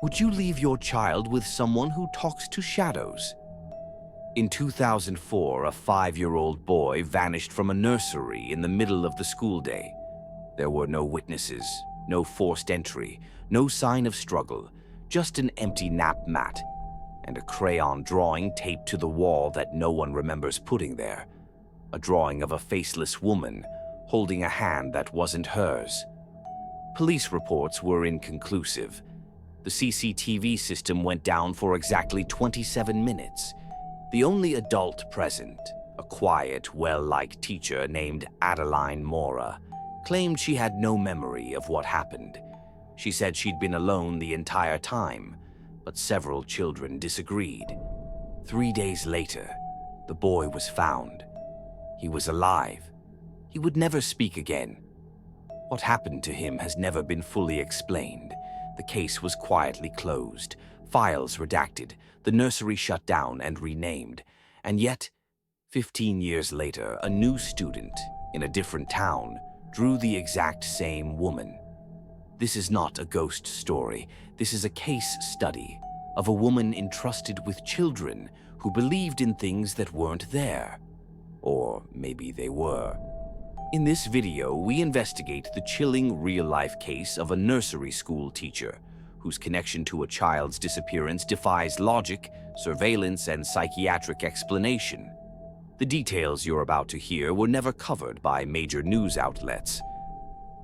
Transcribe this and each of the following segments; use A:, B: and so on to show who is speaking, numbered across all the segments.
A: Would you leave your child with someone who talks to shadows? In 2004, a 5-year-old boy vanished from a nursery in the middle of the school day. There were no witnesses, no forced entry, no sign of struggle, just an empty nap mat and a crayon drawing taped to the wall that no one remembers putting there. A drawing of a faceless woman holding a hand that wasn't hers. Police reports were inconclusive. The CCTV system went down for exactly 27 minutes. The only adult present, a quiet, well-liked teacher named Adeline Mora, claimed she had no memory of what happened. She said she'd been alone the entire time, but several children disagreed. 3 days later, the boy was found. He was alive. He would never speak again. What happened to him has never been fully explained. The case was quietly closed, files redacted, the nursery shut down and renamed. And yet, 15 years later, a new student in a different town drew the exact same woman. This is not a ghost story. This is a case study of a woman entrusted with children who believed in things that weren't there. Or maybe they were. In this video, we investigate the chilling real-life case of a nursery school teacher whose connection to a child's disappearance defies logic, surveillance, and psychiatric explanation. The details you're about to hear were never covered by major news outlets.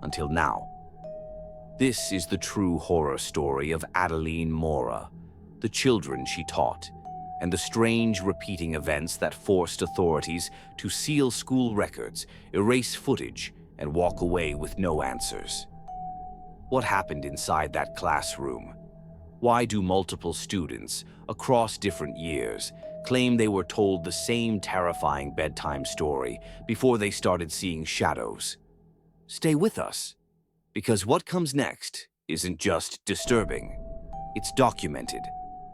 A: Until now. This is the true horror story of Adeline Mora, the children she taught, and the strange repeating events that forced authorities to seal school records, erase footage, and walk away with no answers. What happened inside that classroom? Why do multiple students, across different years, claim they were told the same terrifying bedtime story before they started seeing shadows? Stay with us, because what comes next isn't just disturbing, it's documented.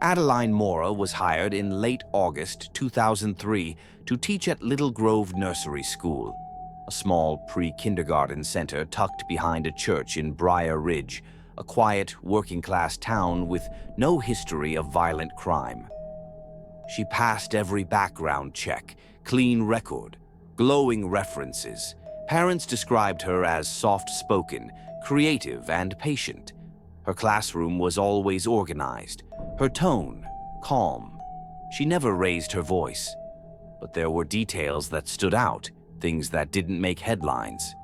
A: Adeline Mora was hired in late August 2003 to teach at Little Grove Nursery School, a small pre-kindergarten center tucked behind a church in Briar Ridge, a quiet, working-class town with no history of violent crime. She passed every background check, clean record, glowing references. Parents described her as soft-spoken, creative, and patient. Her classroom was always organized, her tone calm. She never raised her voice. But there were details that stood out, things that didn't make headlines.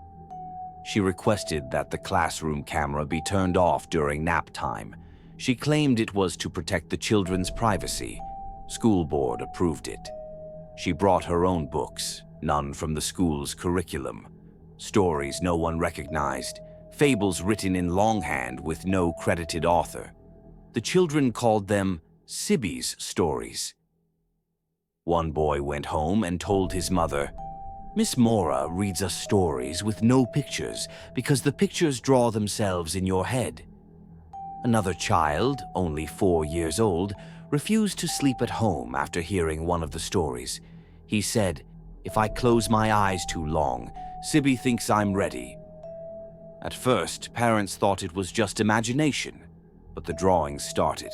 A: She requested that the classroom camera be turned off during nap time. She claimed it was to protect the children's privacy. School board approved it. She brought her own books, none from the school's curriculum. Stories no one recognized, fables written in longhand with no credited author. The children called them Sibby's stories. One boy went home and told his mother, "Miss Mora reads us stories with no pictures because the pictures draw themselves in your head." Another child, only 4 years old, refused to sleep at home after hearing one of the stories. He said, "If I close my eyes too long, Sibby thinks I'm ready." At first, parents thought it was just imagination, but the drawings started.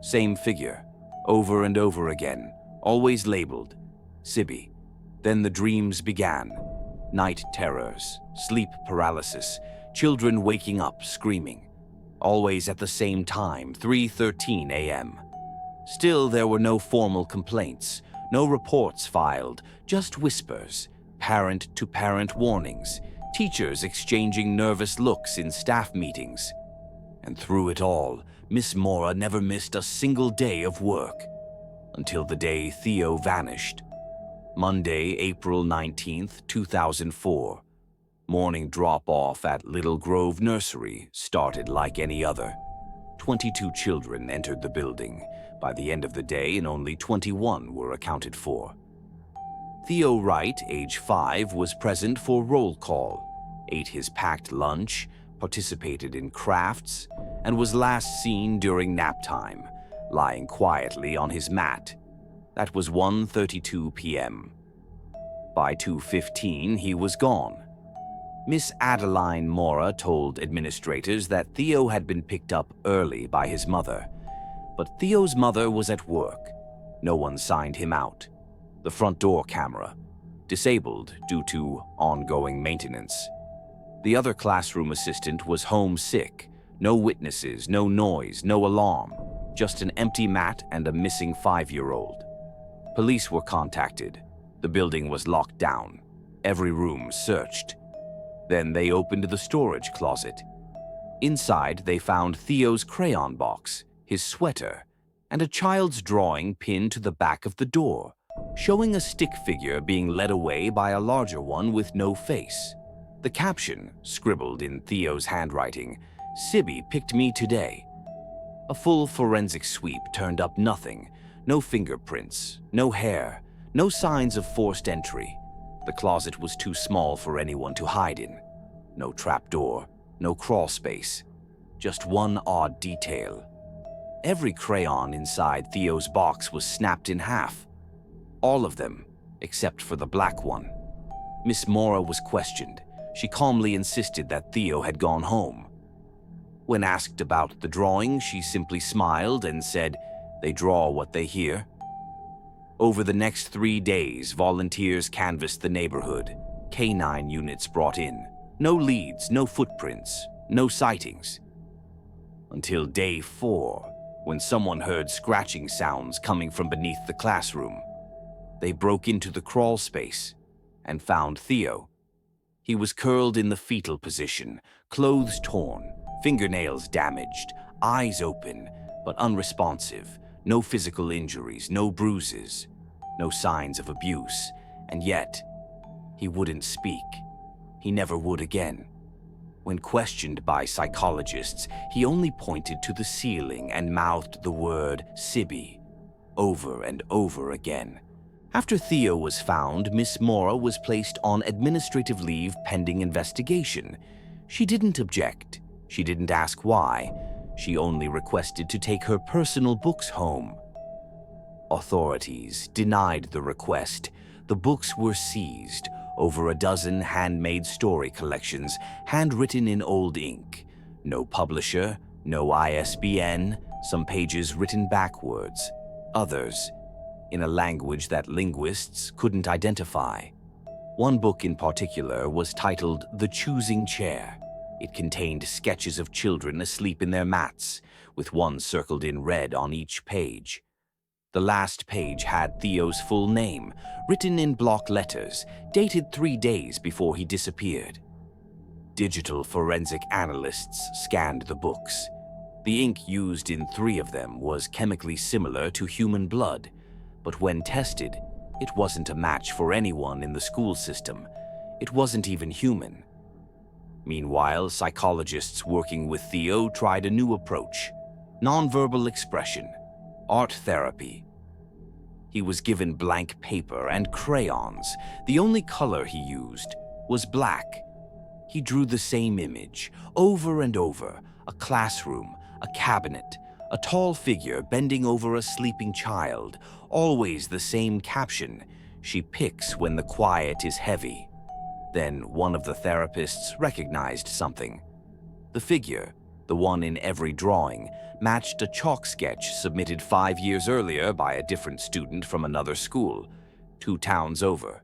A: Same figure, over and over again, always labeled Sibby. Then the dreams began. Night terrors, sleep paralysis, children waking up screaming. Always at the same time, 3:13 a.m. Still, there were no formal complaints, no reports filed, just whispers, parent-to-parent warnings, teachers exchanging nervous looks in staff meetings. And through it all, Miss Mora never missed a single day of work. Until the day Theo vanished. Monday, April 19th, 2004. Morning drop-off at Little Grove Nursery started like any other. 22 children entered the building. By the end of the day, only 21 were accounted for. Theo Wright, age 5, was present for roll call, ate his packed lunch, participated in crafts, and was last seen during nap time, lying quietly on his mat. That was 1:32 p.m. By 2:15, he was gone. Miss Adeline Mora told administrators that Theo had been picked up early by his mother, but Theo's mother was at work. No one signed him out. The front door camera, disabled due to ongoing maintenance. The other classroom assistant was homesick. No witnesses, no noise, no alarm, just an empty mat and a missing 5-year-old. Police were contacted. The building was locked down. Every room searched. Then they opened the storage closet. Inside, they found Theo's crayon box, his sweater, and a child's drawing pinned to the back of the door, showing a stick figure being led away by a larger one with no face. The caption, scribbled in Theo's handwriting, "Sibby picked me today." A full forensic sweep turned up nothing. No fingerprints, no hair, no signs of forced entry. The closet was too small for anyone to hide in. No trapdoor, no crawl space. Just one odd detail. Every crayon inside Theo's box was snapped in half. All of them, except for the black one. Miss Mora was questioned. She calmly insisted that Theo had gone home. When asked about the drawing, she simply smiled and said, "They draw what they hear." Over the next 3 days, volunteers canvassed the neighborhood. Canine units brought in. No leads, no footprints, no sightings. Until day 4, when someone heard scratching sounds coming from beneath the classroom. They broke into the crawl space and found Theo. He was curled in the fetal position, clothes torn, fingernails damaged, eyes open but unresponsive, no physical injuries, no bruises, no signs of abuse, and yet he wouldn't speak. He never would again. When questioned by psychologists, he only pointed to the ceiling and mouthed the word "Sibby" over and over again. After Theo was found, Miss Mora was placed on administrative leave pending investigation. She didn't object. She didn't ask why. She only requested to take her personal books home. Authorities denied the request. The books were seized. Over a dozen handmade story collections, handwritten in old ink. No publisher, no ISBN, some pages written backwards. Others in a language that linguists couldn't identify. One book in particular was titled The Choosing Chair. It contained sketches of children asleep in their mats, with one circled in red on each page. The last page had Theo's full name, written in block letters, dated 3 days before he disappeared. Digital forensic analysts scanned the books. The ink used in 3 of them was chemically similar to human blood, but when tested, it wasn't a match for anyone in the school system. It wasn't even human. Meanwhile, psychologists working with Theo tried a new approach: nonverbal expression, art therapy. He was given blank paper and crayons. The only color he used was black. He drew the same image over and over: a classroom, a cabinet, a tall figure bending over a sleeping child, always the same caption: "She picks when the quiet is heavy." Then one of the therapists recognized something. The figure, the one in every drawing, matched a chalk sketch submitted 5 years earlier by a different student from another school, 2 towns over.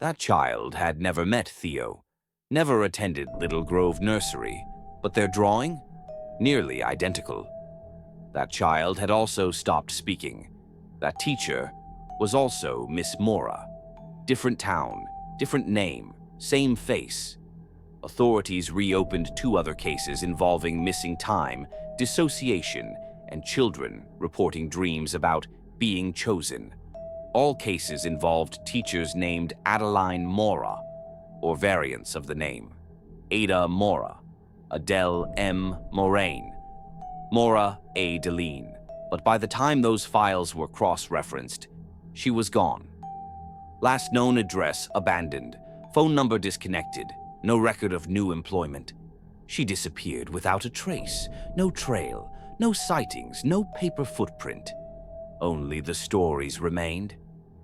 A: That child had never met Theo, never attended Little Grove Nursery, but their drawing? Nearly identical. That child had also stopped speaking. That teacher was also Miss Mora. Different town, different name, same face. Authorities reopened 2 other cases involving missing time, dissociation, and children reporting dreams about being chosen. All cases involved teachers named Adeline Mora, or variants of the name: Ada Mora, Adele M. Moraine, Mora A. Deline. But by the time those files were cross-referenced, she was gone. Last known address abandoned, phone number disconnected, no record of new employment. She disappeared without a trace, no trail, no sightings, no paper footprint. Only the stories remained.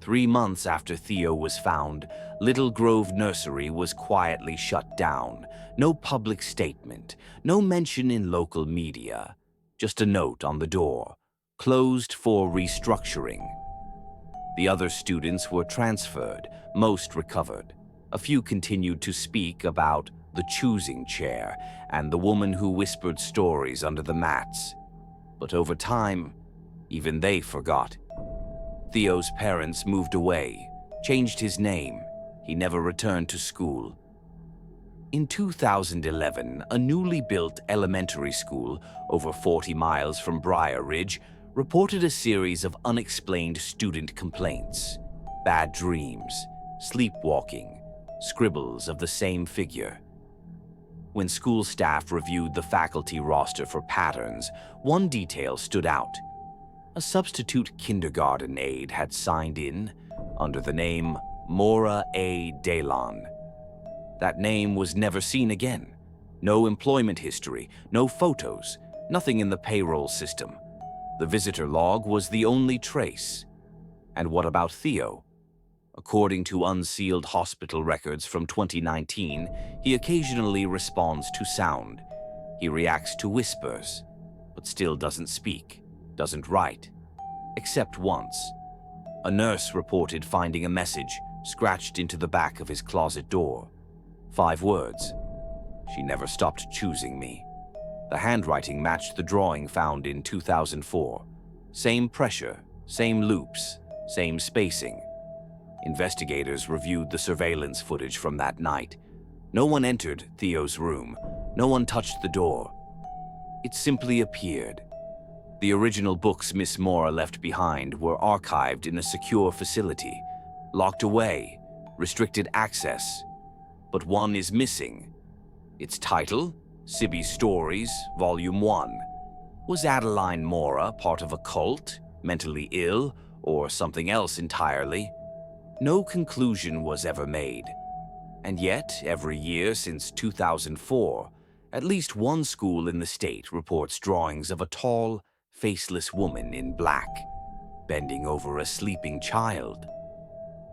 A: 3 months after Theo was found, Little Grove Nursery was quietly shut down. No public statement, no mention in local media. Just a note on the door, closed for restructuring. The other students were transferred, most recovered. A few continued to speak about the choosing chair and the woman who whispered stories under the mats. But over time, even they forgot. Theo's parents moved away, changed his name. He never returned to school. In 2011, a newly built elementary school over 40 miles from Briar Ridge reported a series of unexplained student complaints. Bad dreams, sleepwalking, scribbles of the same figure. When school staff reviewed the faculty roster for patterns, one detail stood out. A substitute kindergarten aide had signed in under the name Maura A. Delon. That name was never seen again. No employment history, no photos, nothing in the payroll system. The visitor log was the only trace. And what about Theo? According to unsealed hospital records from 2019, he occasionally responds to sound. He reacts to whispers, but still doesn't speak, doesn't write, except once. A nurse reported finding a message scratched into the back of his closet door. 5 words. She never stopped choosing me. The handwriting matched the drawing found in 2004. Same pressure, same loops, same spacing. Investigators reviewed the surveillance footage from that night. No one entered Theo's room. No one touched the door. It simply appeared. The original books Miss Mora left behind were archived in a secure facility, locked away, restricted access. But one is missing. Its title, Sibby's Stories, Volume 1. Was Adeline Mora part of a cult, mentally ill, or something else entirely? No conclusion was ever made. And yet, every year since 2004, at least one school in the state reports drawings of a tall, faceless woman in black, bending over a sleeping child.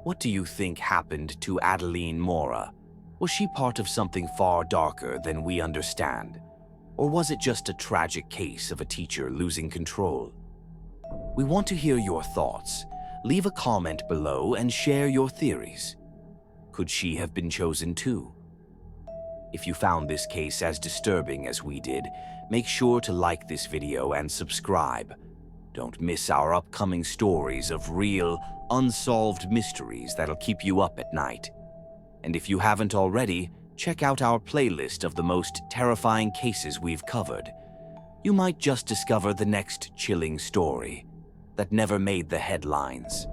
A: What do you think happened to Adeline Mora? Was she part of something far darker than we understand? Or was it just a tragic case of a teacher losing control? We want to hear your thoughts. Leave a comment below and share your theories. Could she have been chosen too? If you found this case as disturbing as we did, make sure to like this video and subscribe. Don't miss our upcoming stories of real, unsolved mysteries that'll keep you up at night. And if you haven't already, check out our playlist of the most terrifying cases we've covered. You might just discover the next chilling story that never made the headlines.